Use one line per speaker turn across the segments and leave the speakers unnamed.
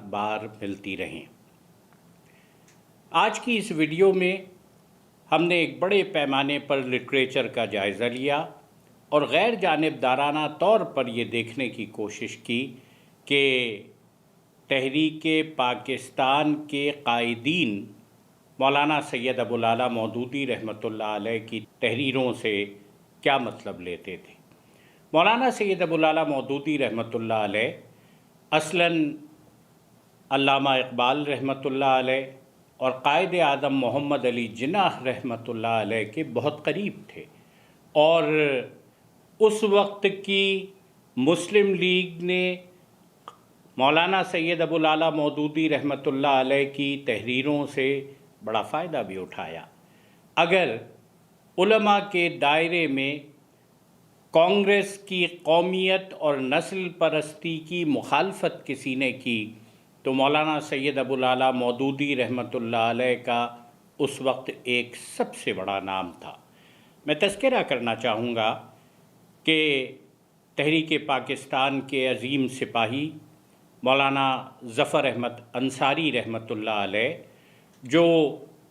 بار ملتی رہیں۔ آج کی اس ویڈیو میں ہم نے ایک بڑے پیمانے پر لٹریچر کا جائزہ لیا اور غیر جانبدارانہ طور پر یہ دیکھنے کی کوشش کی کہ تحریک پاکستان کے قائدین مولانا سید ابوالعلا مودودی رحمۃ اللہ علیہ کی تحریروں سے کیا مطلب لیتے تھے۔ مولانا سید ابوالعلا مودودی رحمۃ اللہ علیہ اصلاً علامہ اقبال رحمۃ اللہ علیہ اور قائد اعظم محمد علی جناح رحمۃ اللہ علیہ کے بہت قریب تھے، اور اس وقت کی مسلم لیگ نے مولانا سید ابوالعلا مودودی رحمۃ اللہ علیہ کی تحریروں سے بڑا فائدہ بھی اٹھایا۔ اگر علماء کے دائرے میں کانگریس کی قومیت اور نسل پرستی کی مخالفت کسی نے کی تو مولانا سید ابوالعلا مودودی رحمۃ اللہ علیہ کا اس وقت ایک سب سے بڑا نام تھا۔ میں تذکرہ کرنا چاہوں گا کہ تحریک پاکستان کے عظیم سپاہی مولانا ظفر احمد انصاری رحمۃ اللہ علیہ، جو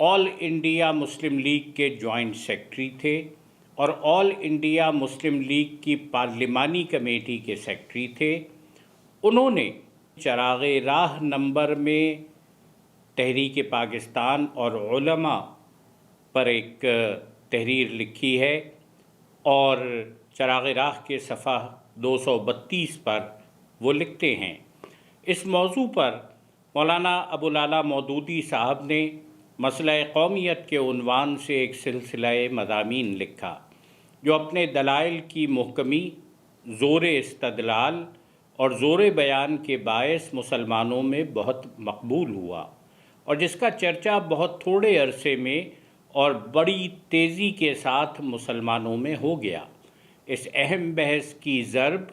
آل انڈیا مسلم لیگ کے جوائنٹ سیکرٹری تھے اور آل انڈیا مسلم لیگ کی پارلیمانی کمیٹی کے سیکرٹری تھے، انہوں نے چراغ راہ نمبر میں تحریک پاکستان اور علماء پر ایک تحریر لکھی ہے، اور چراغ راہ کے صفحہ 232 پر وہ لکھتے ہیں۔ اس موضوع پر مولانا ابوالعلا مودودی صاحب نے مسئلہ قومیت کے عنوان سے ایک سلسلہ مضامین لکھا، جو اپنے دلائل کی محکمی، زور استدلال اور زور بیان کے باعث مسلمانوں میں بہت مقبول ہوا، اور جس کا چرچا بہت تھوڑے عرصے میں اور بڑی تیزی کے ساتھ مسلمانوں میں ہو گیا۔ اس اہم بحث کی ضرب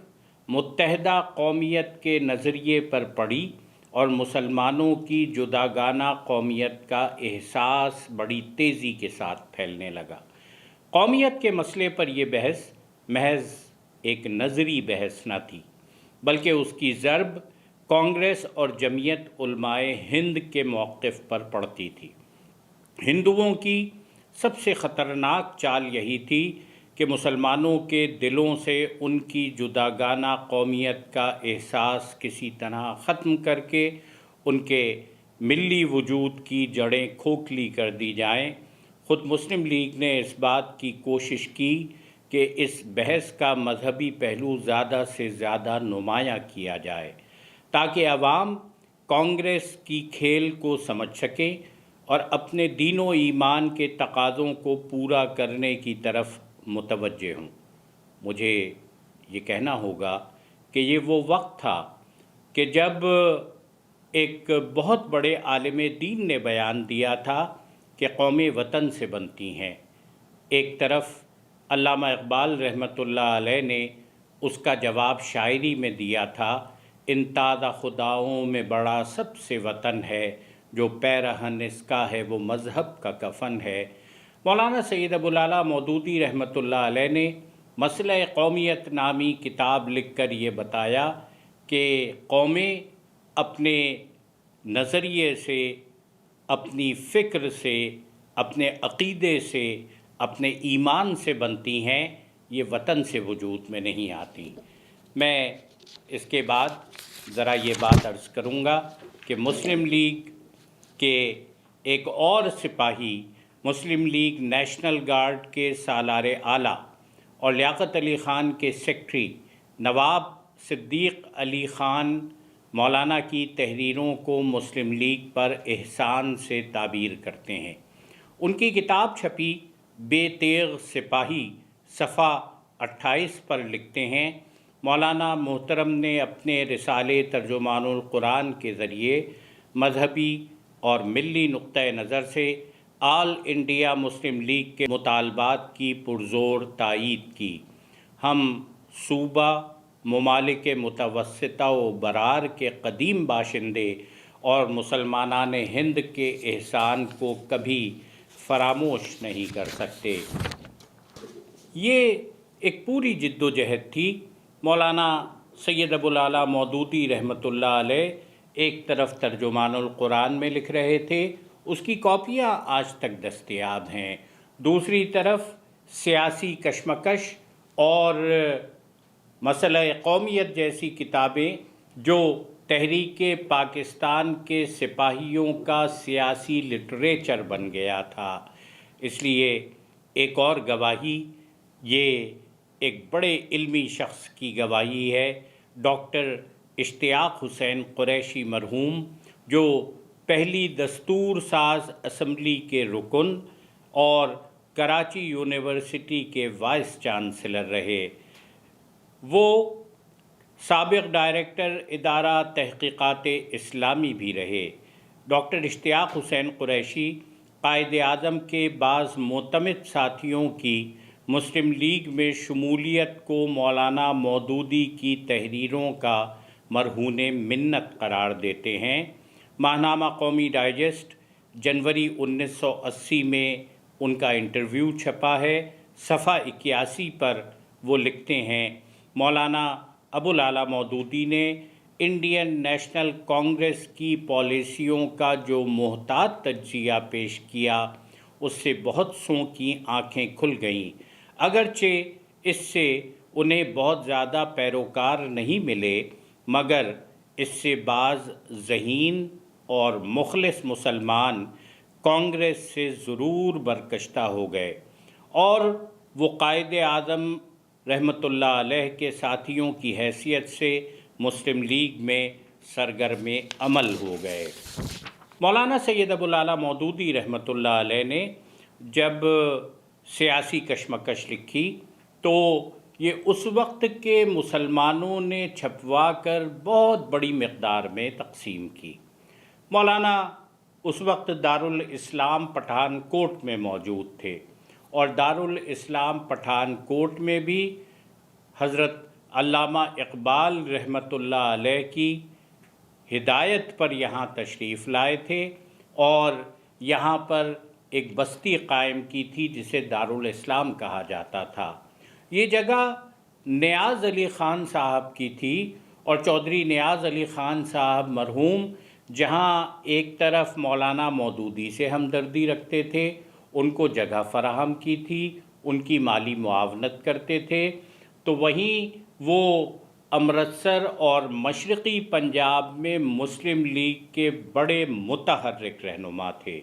متحدہ قومیت کے نظریے پر پڑی اور مسلمانوں کی جداگانہ قومیت کا احساس بڑی تیزی کے ساتھ پھیلنے لگا۔ قومیت کے مسئلے پر یہ بحث محض ایک نظری بحث نہ تھی، بلکہ اس کی ضرب کانگریس اور جمعیت علماء ہند کے موقف پر پڑتی تھی۔ ہندوؤں کی سب سے خطرناک چال یہی تھی کہ مسلمانوں کے دلوں سے ان کی جداگانہ قومیت کا احساس کسی طرح ختم کر کے ان کے ملی وجود کی جڑیں کھوکھلی کر دی جائیں۔ خود مسلم لیگ نے اس بات کی کوشش کی کہ اس بحث کا مذہبی پہلو زیادہ سے زیادہ نمایاں کیا جائے، تاکہ عوام کانگریس کی کھیل کو سمجھ سکیں اور اپنے دین و ایمان کے تقاضوں کو پورا کرنے کی طرف متوجہ ہوں۔ مجھے یہ کہنا ہوگا کہ یہ وہ وقت تھا کہ جب ایک بہت بڑے عالم دین نے بیان دیا تھا کہ قومیں وطن سے بنتی ہیں۔ ایک طرف علامہ اقبال رحمۃ اللہ علیہ نے اس کا جواب شاعری میں دیا تھا، ان تازہ خداؤں میں بڑا سب سے وطن ہے، جو پیرہن اس کا ہے وہ مذہب کا کفن ہے۔ مولانا سید ابوالعلا مودودی رحمۃ اللہ علیہ نے مسئلہ قومیت نامی کتاب لکھ کر یہ بتایا کہ قومیں اپنے نظریے سے، اپنی فکر سے، اپنے عقیدے سے، اپنے ایمان سے بنتی ہیں، یہ وطن سے وجود میں نہیں آتی۔ میں اس کے بعد ذرا یہ بات عرض کروں گا کہ مسلم لیگ کے ایک اور سپاہی، مسلم لیگ نیشنل گارڈ کے سالار اعلیٰ اور لیاقت علی خان کے سیکرٹری نواب صدیق علی خان مولانا کی تحریروں کو مسلم لیگ پر احسان سے تعبیر کرتے ہیں۔ ان کی کتاب چھپی بے تیغ سپاہی صفحہ 28 پر لکھتے ہیں، مولانا محترم نے اپنے رسالے ترجمان القرآن کے ذریعے مذہبی اور ملی نقطۂ نظر سے آل انڈیا مسلم لیگ کے مطالبات کی پرزور تائید کی۔ ہم صوبہ ممالک متوسطہ و برار کے قدیم باشندے اور مسلمانان ہند کے احسان کو کبھی فراموش نہیں کر سکتے۔ یہ ایک پوری جد و جہد تھی۔ مولانا سید ابوالعلا مودودی رحمۃ اللہ علیہ ایک طرف ترجمان القرآن میں لکھ رہے تھے، اس کی کاپیاں آج تک دستیاب ہیں، دوسری طرف سیاسی کشمکش اور مسئلہ قومیت جیسی کتابیں جو تحریک پاکستان کے سپاہیوں کا سیاسی لٹریچر بن گیا تھا۔ اس لیے ایک اور گواہی، یہ ایک بڑے علمی شخص کی گواہی ہے، ڈاکٹر اشتیاق حسین قریشی مرحوم، جو پہلی دستور ساز اسمبلی کے رکن اور کراچی یونیورسٹی کے وائس چانسلر رہے۔ وہ سابق ڈائریکٹر ادارہ تحقیقات اسلامی بھی رہے۔ ڈاکٹر اشتیاق حسین قریشی قائد اعظم کے بعض معتمد ساتھیوں کی مسلم لیگ میں شمولیت کو مولانا مودودی کی تحریروں کا مرہون منت قرار دیتے ہیں۔ ماہنامہ قومی ڈائجسٹ جنوری 1980 میں ان کا انٹرویو چھپا ہے۔ صفحہ 81 پر وہ لکھتے ہیں، مولانا ابوالعلا مودودی نے انڈین نیشنل کانگریس کی پالیسیوں کا جو محتاط تجزیہ پیش کیا، اس سے بہت سوں کی آنکھیں کھل گئیں، اگرچہ اس سے انہیں بہت زیادہ پیروکار نہیں ملے، مگر اس سے بعض ذہین اور مخلص مسلمان کانگریس سے ضرور برکشتہ ہو گئے، اور وہ قائد اعظم رحمۃ اللہ علیہ کے ساتھیوں کی حیثیت سے مسلم لیگ میں سرگرم عمل ہو گئے۔ مولانا سید ابوالعلا مودودی رحمۃ اللہ علیہ نے جب سیاسی کشمکش لکھی تو یہ اس وقت کے مسلمانوں نے چھپوا کر بہت بڑی مقدار میں تقسیم کی۔ مولانا اس وقت دارالاسلام پٹھان کوٹ میں موجود تھے، اور دارالاسلام پٹھان کوٹ میں بھی حضرت علامہ اقبال رحمۃ اللہ علیہ کی ہدایت پر یہاں تشریف لائے تھے، اور یہاں پر ایک بستی قائم کی تھی جسے دارالاسلام کہا جاتا تھا۔ یہ جگہ نیاز علی خان صاحب کی تھی، اور چودھری نیاز علی خان صاحب مرحوم جہاں ایک طرف مولانا مودودی سے ہمدردی رکھتے تھے، ان کو جگہ فراہم کی تھی، ان کی مالی معاونت کرتے تھے، تو وہیں وہ امرتسر اور مشرقی پنجاب میں مسلم لیگ کے بڑے متحرک رہنما تھے۔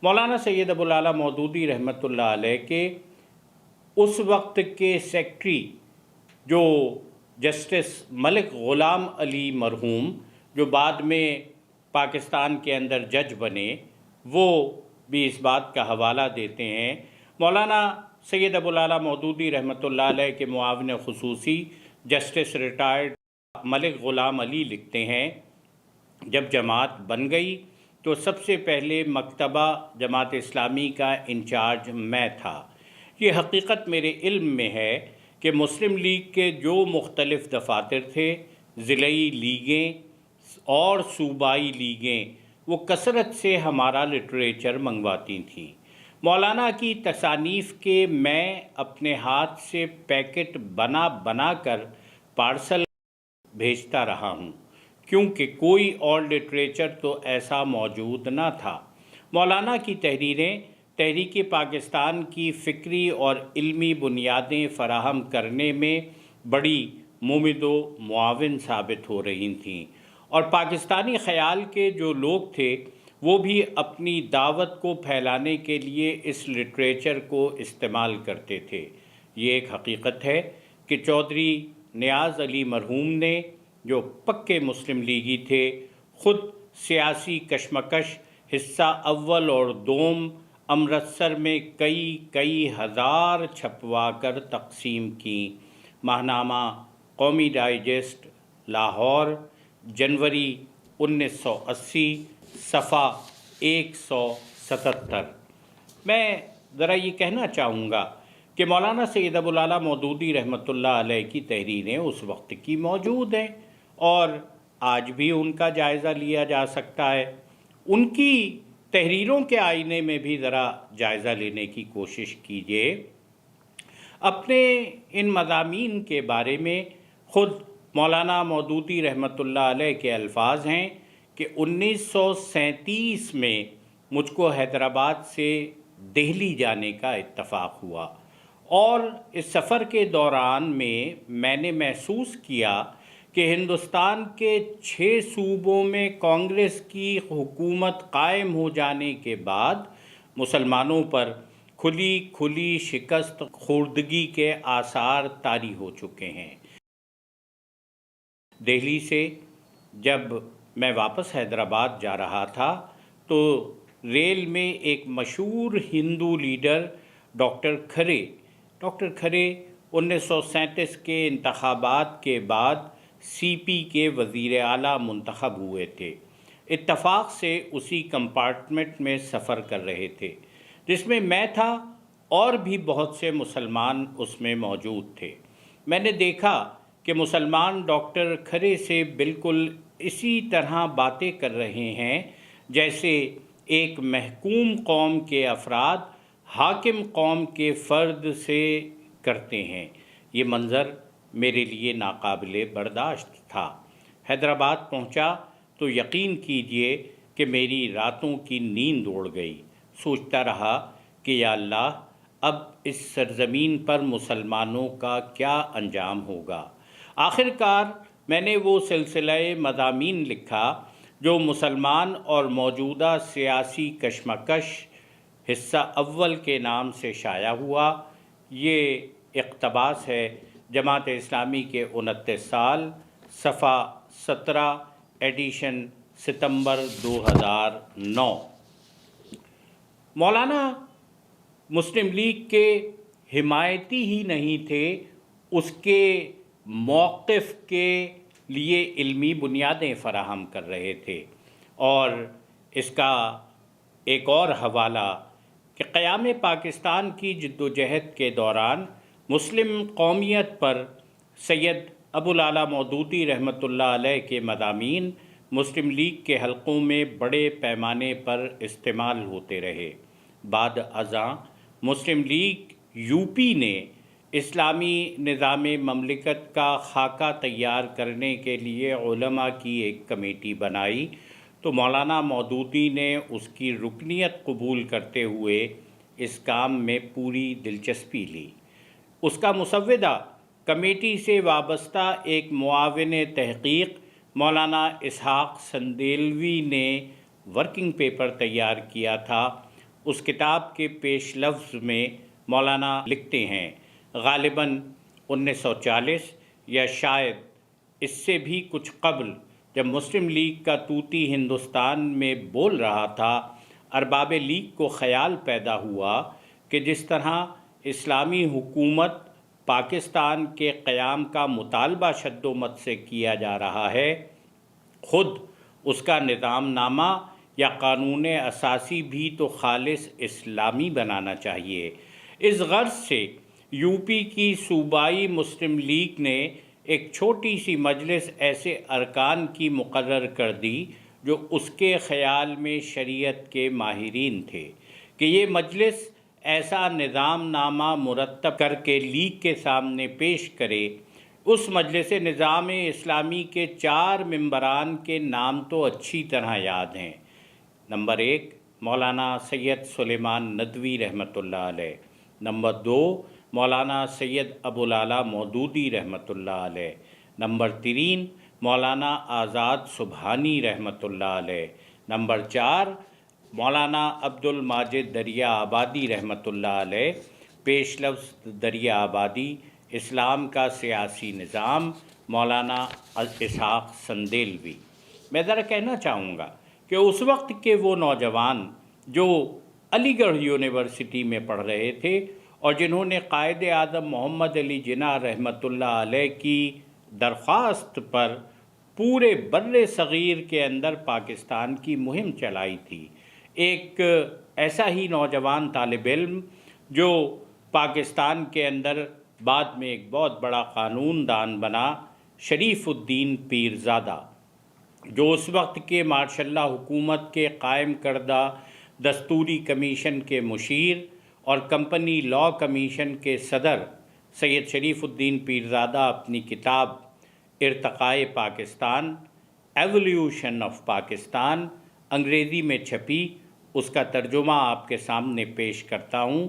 مولانا سید ابوالعلا مودودی رحمۃ اللہ علیہ کے اس وقت کے سیکٹری جو جسٹس ملک غلام علی مرحوم، جو بعد میں پاکستان کے اندر جج بنے، وہ بھی اس بات کا حوالہ دیتے ہیں۔ مولانا سید ابوالعلا مودودی رحمۃ اللہ علیہ کے معاون خصوصی جسٹس ریٹائرڈ ملک غلام علی لکھتے ہیں، جب جماعت بن گئی تو سب سے پہلے مکتبہ جماعت اسلامی کا انچارج میں تھا۔ یہ حقیقت میرے علم میں ہے کہ مسلم لیگ کے جو مختلف دفاتر تھے، ضلعی لیگیں اور صوبائی لیگیں، وہ کثرت سے ہمارا لٹریچر منگواتی تھیں۔ مولانا کی تصانیف کے میں اپنے ہاتھ سے پیکٹ بنا بنا کر پارسل بھیجتا رہا ہوں، کیونکہ کوئی اور لٹریچر تو ایسا موجود نہ تھا۔ مولانا کی تحریریں تحریک پاکستان کی فکری اور علمی بنیادیں فراہم کرنے میں بڑی ممد و معاون ثابت ہو رہی تھیں، اور پاکستانی خیال کے جو لوگ تھے وہ بھی اپنی دعوت کو پھیلانے کے لیے اس لٹریچر کو استعمال کرتے تھے۔ یہ ایک حقیقت ہے کہ چودھری نیاز علی مرحوم نے، جو پکے مسلم لیگی تھے، خود سیاسی کشمکش حصہ اول اور دوم امرتسر میں کئی ہزار چھپوا کر تقسیم کی۔ ماہنامہ قومی ڈائجسٹ لاہور جنوری 1980 صفحہ 177۔ میں ذرا یہ کہنا چاہوں گا کہ مولانا سید ابوالعلا مودودی رحمۃ اللہ علیہ کی تحریریں اس وقت کی موجود ہیں، اور آج بھی ان کا جائزہ لیا جا سکتا ہے۔ ان کی تحریروں کے آئینے میں بھی ذرا جائزہ لینے کی کوشش کیجیے۔ اپنے ان مضامین کے بارے میں خود مولانا مودودی رحمۃ اللہ علیہ کے الفاظ ہیں کہ 1937 میں مجھ کو حیدرآباد سے دہلی جانے کا اتفاق ہوا، اور اس سفر کے دوران میں نے محسوس کیا کہ ہندوستان کے 6 صوبوں میں کانگریس کی حکومت قائم ہو جانے کے بعد مسلمانوں پر کھلی شکست خوردگی کے آثار طاری ہو چکے ہیں۔ دہلی سے جب میں واپس حیدرآباد جا رہا تھا تو ریل میں ایک مشہور ہندو لیڈر ڈاکٹر کھرے 1937 کے انتخابات کے بعد سی پی کے وزیر اعلیٰ منتخب ہوئے تھے، اتفاق سے اسی کمپارٹمنٹ میں سفر کر رہے تھے جس میں میں تھا، اور بھی بہت سے مسلمان اس میں موجود تھے۔ میں نے دیکھا کہ مسلمان ڈاکٹر کھرے سے بالکل اسی طرح باتیں کر رہے ہیں جیسے ایک محکوم قوم کے افراد حاکم قوم کے فرد سے کرتے ہیں۔ یہ منظر میرے لیے ناقابل برداشت تھا۔ حیدرآباد پہنچا تو یقین کیجئے کہ میری راتوں کی نیند اڑ گئی۔ سوچتا رہا کہ یا اللہ، اب اس سرزمین پر مسلمانوں کا کیا انجام ہوگا۔ آخر کار میں نے وہ سلسلہ مضامین لکھا جو مسلمان اور موجودہ سیاسی کشمکش حصہ اول کے نام سے شائع ہوا۔ یہ اقتباس ہے جماعت اسلامی کے 29 سال، صفحہ 17، ایڈیشن ستمبر 2009۔ مولانا مسلم لیگ کے حمایتی ہی نہیں تھے، اس کے موقف کے لیے علمی بنیادیں فراہم کر رہے تھے، اور اس کا ایک اور حوالہ کہ قیام پاکستان کی جدوجہد کے دوران مسلم قومیت پر سید ابوالعلا مودودی رحمۃ اللہ علیہ کے مضامین مسلم لیگ کے حلقوں میں بڑے پیمانے پر استعمال ہوتے رہے۔ بعد ازاں مسلم لیگ یو پی نے اسلامی نظام مملکت کا خاکہ تیار کرنے کے لیے علماء کی ایک کمیٹی بنائی تو مولانا مودودی نے اس کی رکنیت قبول کرتے ہوئے اس کام میں پوری دلچسپی لی۔ اس کا مسودہ کمیٹی سے وابستہ ایک معاون تحقیق مولانا اسحاق سندیلوی نے ورکنگ پیپر تیار کیا تھا۔ اس کتاب کے پیش لفظ میں مولانا لکھتے ہیں، غالباً 1940 یا شاید اس سے بھی کچھ قبل، جب مسلم لیگ کا طوطی ہندوستان میں بول رہا تھا، ارباب لیگ کو خیال پیدا ہوا کہ جس طرح اسلامی حکومت پاکستان کے قیام کا مطالبہ شد و مت سے کیا جا رہا ہے، خود اس کا نظام نامہ یا قانون اساسی بھی تو خالص اسلامی بنانا چاہیے۔ اس غرض سے یو پی کی صوبائی مسلم لیگ نے ایک چھوٹی سی مجلس ایسے ارکان کی مقرر کر دی جو اس کے خیال میں شریعت کے ماہرین تھے کہ یہ مجلس ایسا نظام نامہ مرتب کر کے لیگ کے سامنے پیش کرے۔ اس مجلس نظام اسلامی کے 4 ممبران کے نام تو اچھی طرح یاد ہیں۔ نمبر 1 مولانا سید سلیمان ندوی رحمۃ اللہ علیہ، نمبر 2 مولانا سید ابوالعلا مودودی رحمۃ اللہ علیہ، نمبر 3 مولانا آزاد سبحانی رحمۃ اللہ علیہ، نمبر 4 مولانا عبد الماجد دریا آبادی رحمۃ اللہ علیہ۔ پیش لفظ دریا آبادی، اسلام کا سیاسی نظام، مولانا اسحاق سندیلوی۔ میں ذرا کہنا چاہوں گا کہ اس وقت کے وہ نوجوان جو علی گڑھ یونیورسٹی میں پڑھ رہے تھے اور جنہوں نے قائد اعظم محمد علی جناح رحمۃ اللہ علیہ کی درخواست پر پورے بر صغیر کے اندر پاکستان کی مہم چلائی تھی، ایک ایسا ہی نوجوان طالب علم جو پاکستان کے اندر بعد میں ایک بہت بڑا قانون دان بنا، شریف الدین پیرزادہ، جو اس وقت کے ماشاء اللہ حکومت کے قائم کردہ دستوری کمیشن کے مشیر اور کمپنی لاء کمیشن کے صدر سید شریف الدین پیرزادہ اپنی کتاب ارتقائے پاکستان ایولیوشن آف پاکستان انگریزی میں چھپی، اس کا ترجمہ آپ کے سامنے پیش کرتا ہوں۔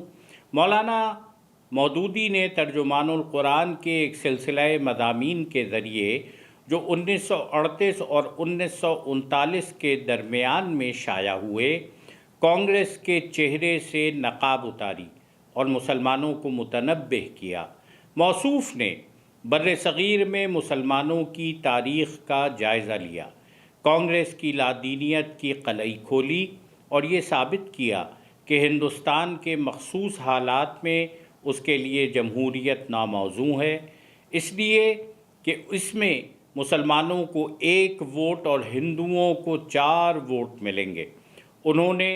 مولانا مودودی نے ترجمان القرآن کے ایک سلسلہ مضامین کے ذریعے جو 1938 اور 1939 کے درمیان میں شائع ہوئے، کانگریس کے چہرے سے نقاب اتاری اور مسلمانوں کو متنبہ کیا۔ موصوف نے بر صغیر میں مسلمانوں کی تاریخ کا جائزہ لیا، کانگریس کی لادینیت کی قلعی کھولی اور یہ ثابت کیا کہ ہندوستان کے مخصوص حالات میں اس کے لیے جمہوریت ناموزوں ہے، اس لیے کہ اس میں مسلمانوں کو 1 ووٹ اور ہندوؤں کو 4 ووٹ ملیں گے۔ انہوں نے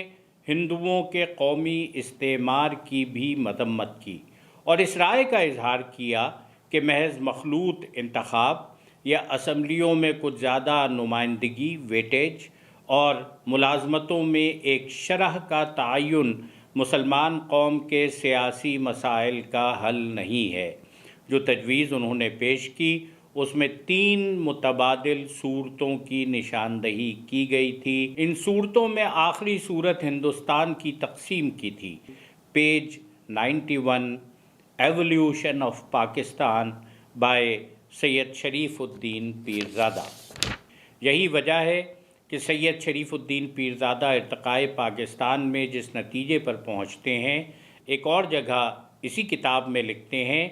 ہندوؤں کے قومی استعمار کی بھی مذمت کی اور اس رائے کا اظہار کیا کہ محض مخلوط انتخاب یا اسمبلیوں میں کچھ زیادہ نمائندگی ویٹیج اور ملازمتوں میں ایک شرح کا تعین مسلمان قوم کے سیاسی مسائل کا حل نہیں ہے۔ جو تجویز انہوں نے پیش کی اس میں 3 متبادل صورتوں کی نشاندہی کی گئی تھی۔ ان صورتوں میں آخری صورت ہندوستان کی تقسیم کی تھی۔ Page 91 evolution of Pakistan by Syed Sharifuddin Pirzada. یہی وجہ ہے کہ سید شریف الدین پیرزادہ ارتقائے پاکستان میں جس نتیجے پر پہنچتے ہیں، ایک اور جگہ اسی کتاب میں لکھتے ہیں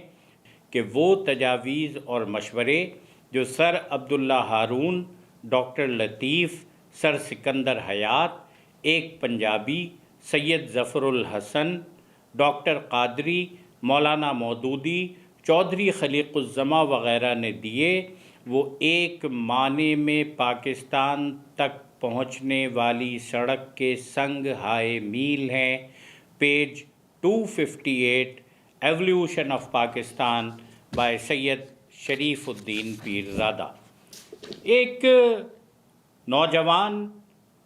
کہ وہ تجاویز اور مشورے جو سر عبداللہ ہارون، ڈاکٹر لطیف، سر سکندر حیات، ایک پنجابی، سید ظفر الحسن، ڈاکٹر قادری، مولانا مودودی، چودھری خلیق الزماں وغیرہ نے دیے، وہ ایک معنی میں پاکستان تک پہنچنے والی سڑک کے سنگ ہائے میل ہیں۔ Page 258 evolution of Pakistan by Syed Sharifuddin Pirzada. ایک نوجوان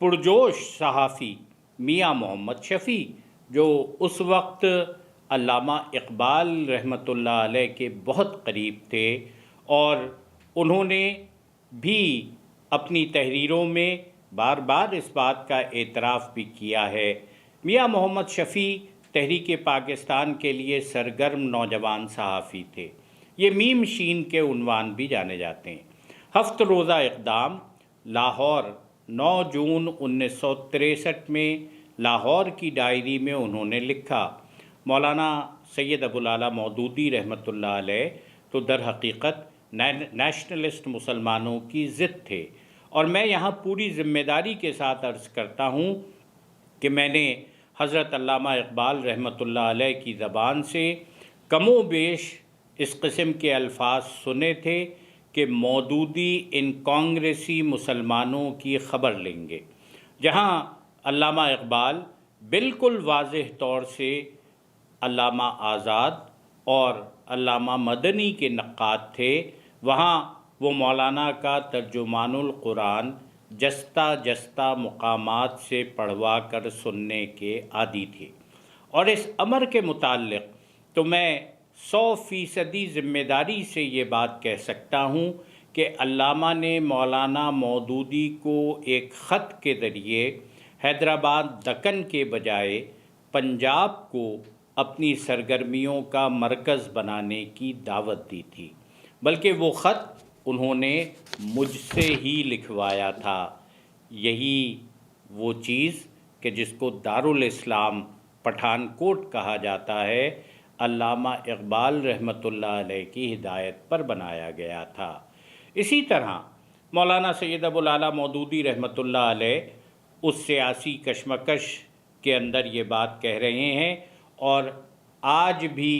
پرجوش صحافی میاں محمد شفیع، جو اس وقت علامہ اقبال رحمۃ اللہ علیہ کے بہت قریب تھے اور انہوں نے بھی اپنی تحریروں میں بار بار اس بات کا اعتراف بھی کیا ہے۔ میاں محمد شفیع تحریک پاکستان کے لیے سرگرم نوجوان صحافی تھے۔ یہ میم شین کے عنوان بھی جانے جاتے ہیں۔ 7 روزہ اقدام، لاہور، 9 جون 1963 میں لاہور کی ڈائری میں انہوں نے لکھا، مولانا سید ابوالعلا مودودی رحمۃ اللہ علیہ تو در حقیقت نیشنلسٹ مسلمانوں کی ضد تھے، اور میں یہاں پوری ذمہ داری کے ساتھ عرض کرتا ہوں کہ میں نے حضرت علامہ اقبال رحمۃ اللہ علیہ کی زبان سے کم و بیش اس قسم کے الفاظ سنے تھے کہ مودودی ان کانگریسی مسلمانوں کی خبر لیں گے، جہاں علامہ اقبال بالکل واضح طور سے علامہ آزاد اور علامہ مدنی کے نقاد تھے، وہاں وہ مولانا کا ترجمان القرآن جستہ جستہ مقامات سے پڑھوا کر سننے کے عادی تھے۔ اور اس امر کے متعلق تو میں 100% ذمہ داری سے یہ بات کہہ سکتا ہوں کہ علامہ نے مولانا مودودی کو ایک خط کے ذریعے حیدرآباد دکن کے بجائے پنجاب کو اپنی سرگرمیوں کا مرکز بنانے کی دعوت دی تھی، بلکہ وہ خط انہوں نے مجھ سے ہی لکھوایا تھا۔ یہی وہ چیز کہ جس کو دارالاسلام پٹھان کوٹ کہا جاتا ہے، علامہ اقبال رحمۃ اللہ علیہ کی ہدایت پر بنایا گیا تھا۔ اسی طرح مولانا سید ابوالعلا مودودی رحمۃ اللہ علیہ اس سیاسی کشمکش کے اندر یہ بات کہہ رہے ہیں، اور آج بھی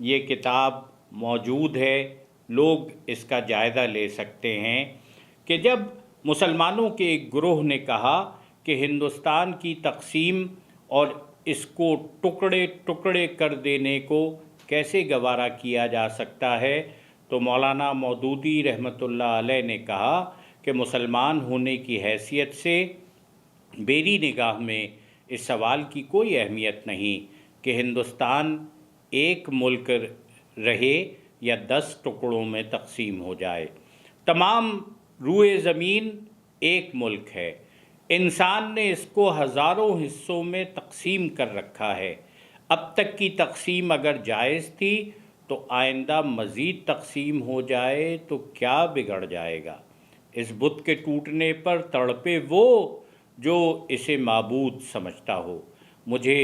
یہ کتاب موجود ہے، لوگ اس کا جائزہ لے سکتے ہیں کہ جب مسلمانوں کے ایک گروہ نے کہا کہ ہندوستان کی تقسیم اور اس کو ٹکڑے ٹکڑے کر دینے کو کیسے گوارا کیا جا سکتا ہے، تو مولانا مودودی رحمۃ اللہ علیہ نے کہا کہ مسلمان ہونے کی حیثیت سے میری نگاہ میں اس سوال کی کوئی اہمیت نہیں کہ ہندوستان ایک ملک رہے یا 10 ٹکڑوں میں تقسیم ہو جائے۔ تمام روئے زمین ایک ملک ہے، انسان نے اس کو ہزاروں حصوں میں تقسیم کر رکھا ہے۔ اب تک کی تقسیم اگر جائز تھی تو آئندہ مزید تقسیم ہو جائے تو کیا بگڑ جائے گا؟ اس بت کے ٹوٹنے پر تڑپے وہ جو اسے معبود سمجھتا ہو۔ مجھے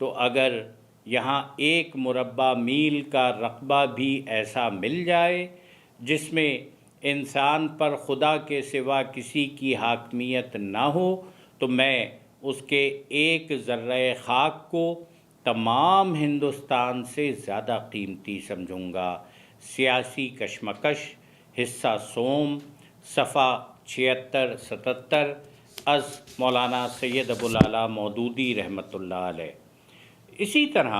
تو اگر یہاں 1 مربع میل کا رقبہ بھی ایسا مل جائے جس میں انسان پر خدا کے سوا کسی کی حاکمیت نہ ہو تو میں اس کے 1 ذرہ خاک کو تمام ہندوستان سے زیادہ قیمتی سمجھوں گا۔ سیاسی کشمکش، حصہ سوم، صفحہ 76-77 از مولانا سید ابوالعلا مودودی رحمۃ اللہ علیہ۔ اسی طرح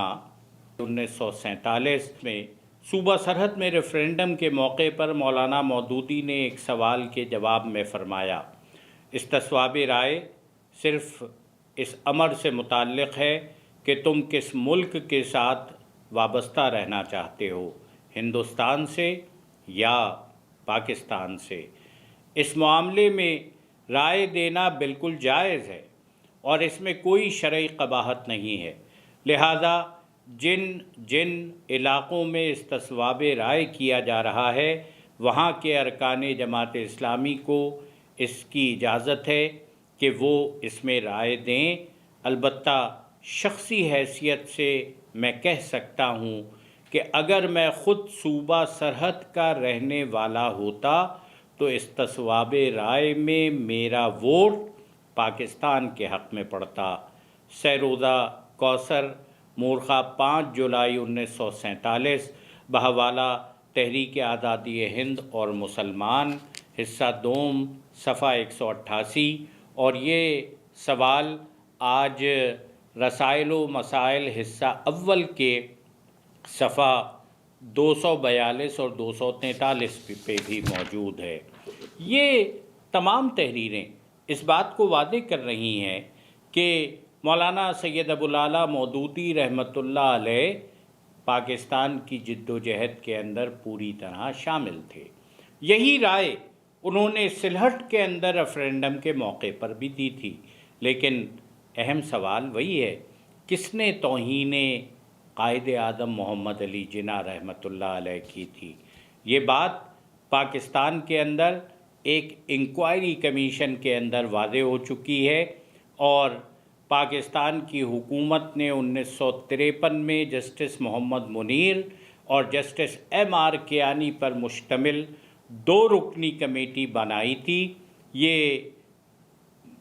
1947 میں صوبہ سرحد میں ریفرینڈم کے موقع پر مولانا مودودی نے ایک سوال کے جواب میں فرمایا، استصواب رائے صرف اس امر سے متعلق ہے کہ تم کس ملک کے ساتھ وابستہ رہنا چاہتے ہو، ہندوستان سے یا پاکستان سے۔ اس معاملے میں رائے دینا بالکل جائز ہے اور اس میں کوئی شرعی قباحت نہیں ہے، لہذا جن علاقوں میں استصواب رائے کیا جا رہا ہے وہاں کے ارکان جماعت اسلامی کو اس کی اجازت ہے کہ وہ اس میں رائے دیں۔ البتہ شخصی حیثیت سے میں کہہ سکتا ہوں کہ اگر میں خود صوبہ سرحد کا رہنے والا ہوتا تو استصواب رائے میں میرا ووٹ پاکستان کے حق میں پڑتا۔ سیروزہ کوثر، مورخہ 5 جولائی 1947، بحوالہ تحریک آزادی ہند اور مسلمان، حصہ دوم، صفحہ 188۔ اور یہ سوال آج رسائل و مسائل حصہ اول کے صفحہ 242 اور 243 پہ بھی موجود ہے۔ یہ تمام تحریریں اس بات کو واضح کر رہی ہیں کہ مولانا سید ابوالعلا مودودی رحمۃ اللہ علیہ پاکستان کی جد و جہد کے اندر پوری طرح شامل تھے۔ یہی رائے انہوں نے سلہٹ کے اندر ریفرینڈم کے موقع پر بھی دی تھی، لیکن اہم سوال وہی ہے، کس نے توہین قائد اعظم محمد علی جناح رحمۃ اللہ علیہ کی تھی؟ یہ بات پاکستان کے اندر ایک انکوائری کمیشن کے اندر واضح ہو چکی ہے، اور پاکستان کی حکومت نے 1953 میں جسٹس محمد منیر اور جسٹس M.R. کیانی پر مشتمل 2 رکنی کمیٹی بنائی تھی۔ یہ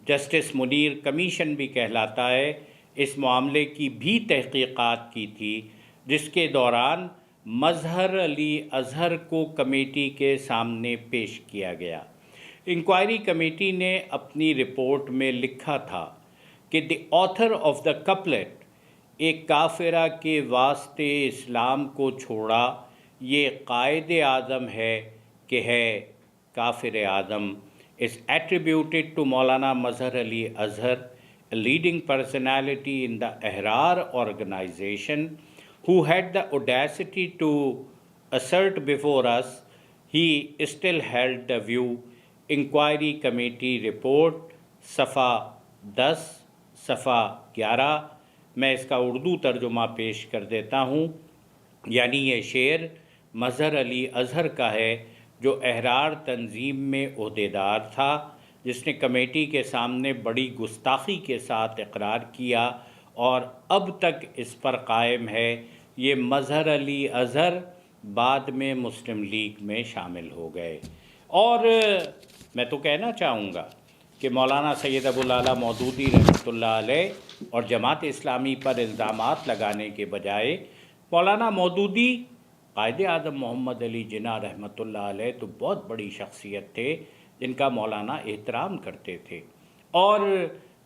جسٹس منیر کمیشن بھی کہلاتا ہے، اس معاملے کی بھی تحقیقات کی تھی، جس کے دوران مظہر علی اظہر کو کمیٹی کے سامنے پیش کیا گیا۔ انکوائری کمیٹی نے اپنی رپورٹ میں لکھا تھا کہ the author of the couplet, ایک کافرہ کے واسطے اسلام کو چھوڑا، یہ قائد اعظم ہے کہ ہے کافر اعظم، is attributed to Maulana Mazhar Ali Azhar, a leading personality in the Ahrar organization, who had the audacity to assert before us he still held the view۔ Inquiry committee report صفحہ 10، صفحہ 11۔ میں اس کا اردو ترجمہ پیش کر دیتا ہوں، یعنی یہ شعر مظہر علی اظہر کا ہے، جو احرار تنظیم میں عہدیدار تھا، جس نے کمیٹی کے سامنے بڑی گستاخی کے ساتھ اقرار کیا اور اب تک اس پر قائم ہے۔ یہ مظہر علی اظہر بعد میں مسلم لیگ میں شامل ہو گئے۔ اور میں تو کہنا چاہوں گا کہ مولانا سید ابوالعلا مودودی رحمۃ اللہ علیہ اور جماعت اسلامی پر الزامات لگانے کے بجائے مولانا مودودی قائد اعظم محمد علی جناح رحمۃ اللہ علیہ تو بہت بڑی شخصیت تھے جن کا مولانا احترام کرتے تھے، اور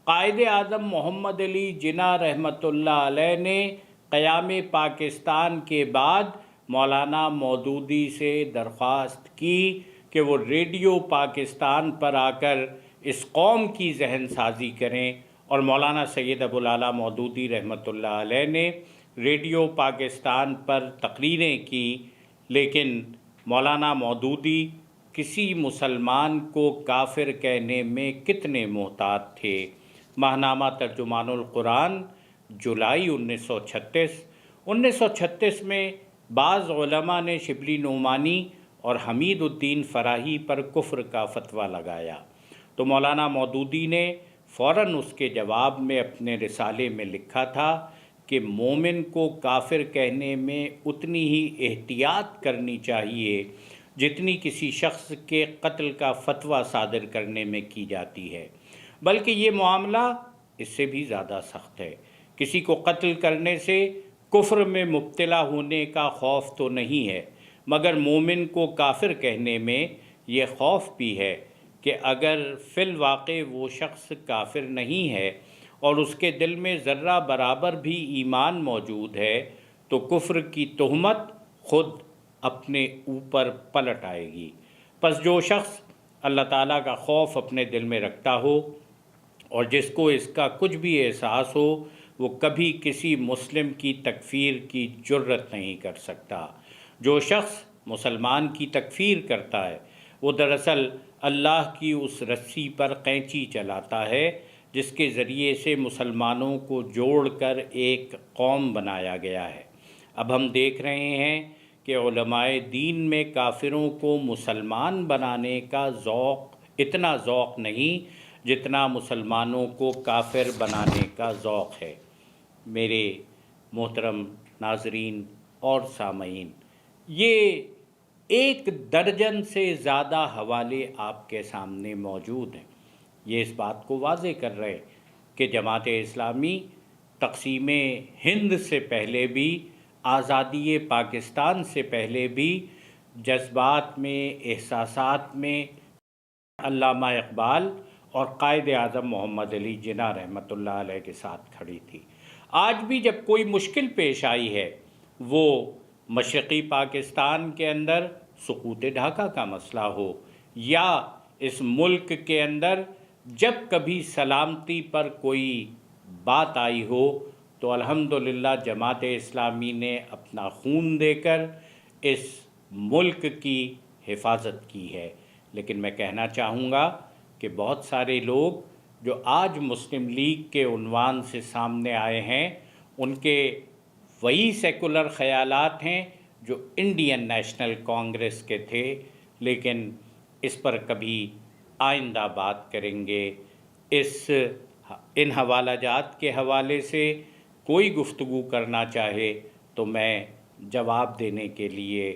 قائد اعظم محمد علی جناح رحمۃ اللہ علیہ نے قیام پاکستان کے بعد مولانا مودودی سے درخواست کی کہ وہ ریڈیو پاکستان پر آ کر اس قوم کی ذہن سازی کریں، اور مولانا سید ابوالعلا مودودی رحمۃ اللہ علیہ نے ریڈیو پاکستان پر تقریریں کی، لیکن مولانا مودودی کسی مسلمان کو کافر کہنے میں کتنے محتاط تھے۔ ماہنامہ ترجمان القرآن، جولائی 1936 میں بعض علماء نے شبلی نعمانی اور حمید الدین فراہی پر کفر کا فتویٰ لگایا تو مولانا مودودی نے فوراً اس کے جواب میں اپنے رسالے میں لکھا تھا کہ مومن کو کافر کہنے میں اتنی ہی احتیاط کرنی چاہیے جتنی کسی شخص کے قتل کا فتویٰ صادر کرنے میں کی جاتی ہے، بلکہ یہ معاملہ اس سے بھی زیادہ سخت ہے۔ کسی کو قتل کرنے سے کفر میں مبتلا ہونے کا خوف تو نہیں ہے، مگر مومن کو کافر کہنے میں یہ خوف بھی ہے کہ اگر فی الواقع وہ شخص کافر نہیں ہے اور اس کے دل میں ذرہ برابر بھی ایمان موجود ہے تو کفر کی تہمت خود اپنے اوپر پلٹ آئے گی۔ پس جو شخص اللہ تعالیٰ کا خوف اپنے دل میں رکھتا ہو اور جس کو اس کا کچھ بھی احساس ہو، وہ کبھی کسی مسلم کی تکفیر کی جرت نہیں کر سکتا۔ جو شخص مسلمان کی تکفیر کرتا ہے وہ دراصل اللہ کی اس رسی پر قینچی چلاتا ہے جس کے ذریعے سے مسلمانوں کو جوڑ کر ایک قوم بنایا گیا ہے۔ اب ہم دیکھ رہے ہیں کہ علماء دین میں کافروں کو مسلمان بنانے کا اتنا ذوق نہیں جتنا مسلمانوں کو کافر بنانے کا ذوق ہے۔ میرے محترم ناظرین اور سامعین، یہ 1 درجن سے زیادہ حوالے آپ کے سامنے موجود ہیں۔ یہ اس بات کو واضح کر رہے کہ جماعت اسلامی تقسیم ہند سے پہلے بھی، آزادی پاکستان سے پہلے بھی جذبات میں، احساسات میں علامہ اقبال اور قائد اعظم محمد علی جناح رحمۃ اللہ علیہ کے ساتھ کھڑی تھی۔ آج بھی جب کوئی مشکل پیش آئی ہے، وہ مشرقی پاکستان کے اندر سقوط ڈھاکہ کا مسئلہ ہو یا اس ملک کے اندر جب کبھی سلامتی پر کوئی بات آئی ہو، تو الحمدللہ جماعت اسلامی نے اپنا خون دے کر اس ملک کی حفاظت کی ہے۔ لیکن میں کہنا چاہوں گا کہ بہت سارے لوگ جو آج مسلم لیگ کے عنوان سے سامنے آئے ہیں، ان کے وہی سیکولر خیالات ہیں جو انڈین نیشنل کانگریس کے تھے، لیکن اس پر کبھی آئندہ بات کریں گے۔ ان حوالہ جات کے حوالے سے کوئی گفتگو کرنا چاہے تو میں جواب دینے کے لیے